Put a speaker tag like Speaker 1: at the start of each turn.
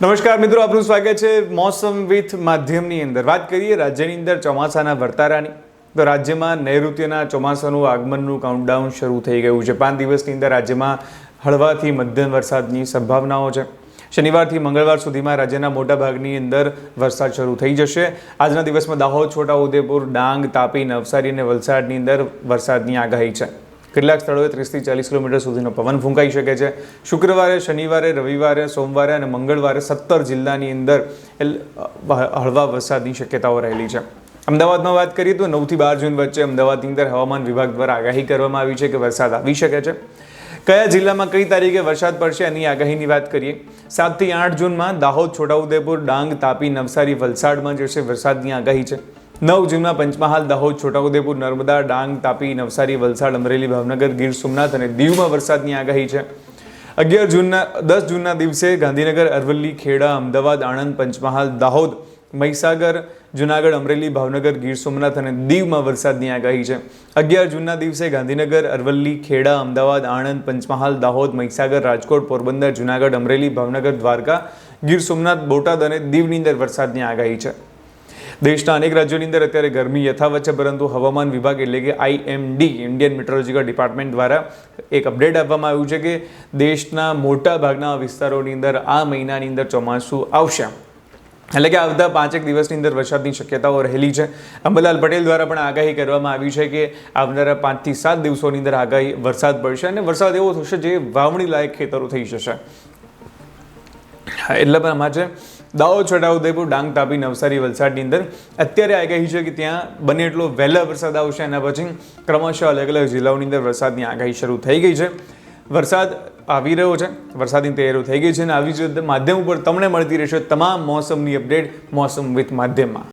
Speaker 1: નમસ્કાર મિત્રો, આપનું સ્વાગત છે મોસમ વિથ માધ્યમની અંદર. વાત કરીએ રાજ્યની અંદર ચોમાસાના વર્તારાની, તો રાજ્યમાં નૈઋત્યના ચોમાસાનું આગમનનું કાઉન્ટડાઉન શરૂ થઈ ગયું છે. 5 દિવસની અંદર રાજ્યમાં હળવાથી મધ્યમ વરસાદની સંભાવનાઓ છે. શનિવારથી મંગળવાર સુધીમાં રાજ્યના મોટા ભાગની અંદર વરસાદ શરૂ થઈ જશે. આજના દિવસમાં દાહોદ, છોટાઉદેપુર, ડાંગ, તાપી, નવસારી અને વલસાડની અંદર વરસાદની આગાહી છે. કેટલાક સ્થળોએ 30 થી 40 કિલોમીટર સુધીનો પવન ફૂંકાઈ શકે છે. શુક્રવારે, શનિવારે, રવિવારે, સોમવારે અને મંગળવારે 17 જિલ્લાની અંદર હળવા વરસાદની શક્યતાઓ રહેલી છે. અમદાવાદમાં વાત કરીએ તો 9 થી 12 જૂન વચ્ચે અમદાવાદની અંદર હવામાન વિભાગ દ્વારા આગાહી કરવામાં આવી છે કે વરસાદ આવી શકે છે. કયા જિલ્લામાં કઈ તારીખે વરસાદ પડશે એની આગાહીની વાત કરીએ. 7 થી 8 જૂનમાં દાહોદ, છોટાઉદેપુર, ડાંગ, તાપી, નવસારી, વલસાડમાં જે છે વરસાદની આગાહી છે. 9 જૂનમાં પંચમહાલ, દાહોદ, છોટાઉદેપુર, નર્મદા, ડાંગ, તાપી, નવસારી, વલસાડ, અમરેલી, ભાવનગર, ગીર સોમનાથ અને દીવમાં વરસાદની આગાહી છે. 10 જૂનના દિવસે ગાંધીનગર, અરવલ્લી, ખેડા, અમદાવાદ, આણંદ, પંચમહાલ, દાહોદ, મહીસાગર, જુનાગઢ, અમરેલી, ભાવનગર, ગીર સોમનાથ અને દીવમાં વરસાદની આગાહી છે. 11 જૂનના દિવસે ગાંધીનગર, અરવલ્લી, ખેડા, અમદાવાદ, આણંદ, પંચમહાલ, દાહોદ, મહીસાગર, રાજકોટ, પોરબંદર, જુનાગઢ, અમરેલી, ભાવનગર, દ્વારકા, ગીર સોમનાથ, બોટાદ અને દીવની અંદર વરસાદની આગાહી છે. દેશના અનેક રાજ્યોની અંદર અત્યારે ગરમી યથાવત છે, પરંતુ હવામાન વિભાગ એટલે કે IMD, ઇન્ડિયન મેટ્રોલોજીકલ ડિપાર્ટમેન્ટ દ્વારા એક અપડેટ આપવામાં આવ્યું છે કે દેશના મોટા ભાગના વિસ્તારોની અંદર આ મહિનાની અંદર ચોમાસું આવશે. એટલે કે આવતા 5 દિવસની અંદર વરસાદની શક્યતાઓ રહેલી છે. અંબાલાલ પટેલ દ્વારા પણ આગાહી કરવામાં આવી છે કે આવનારા 5 થી 7 દિવસોની અંદર આગાહી વરસાદ પડશે અને વરસાદ એવો થશે જે વાવણી લાયક ખેતરો થઈ જશે. એટલે પણ આમાં છે દાહોદ, છોટાઉદેપુર, ડાંગ, તાપી, નવસારી, વલસાડની અંદર અત્યારે આગાહી છે કે ત્યાં બને એટલો વહેલા વરસાદ આવશે. એના પછી ક્રમશઃ અલગ અલગ જિલ્લાઓની અંદર વરસાદની આગાહી શરૂ થઈ ગઈ છે. વરસાદ આવી રહ્યો છે, વરસાદની તૈયારીઓ થઈ ગઈ છે અને આવી જ રીતે માધ્યમ ઉપર તમને મળતી રહેશે તમામ મોસમની અપડેટ મોસમ વિથ માધ્યમમાં.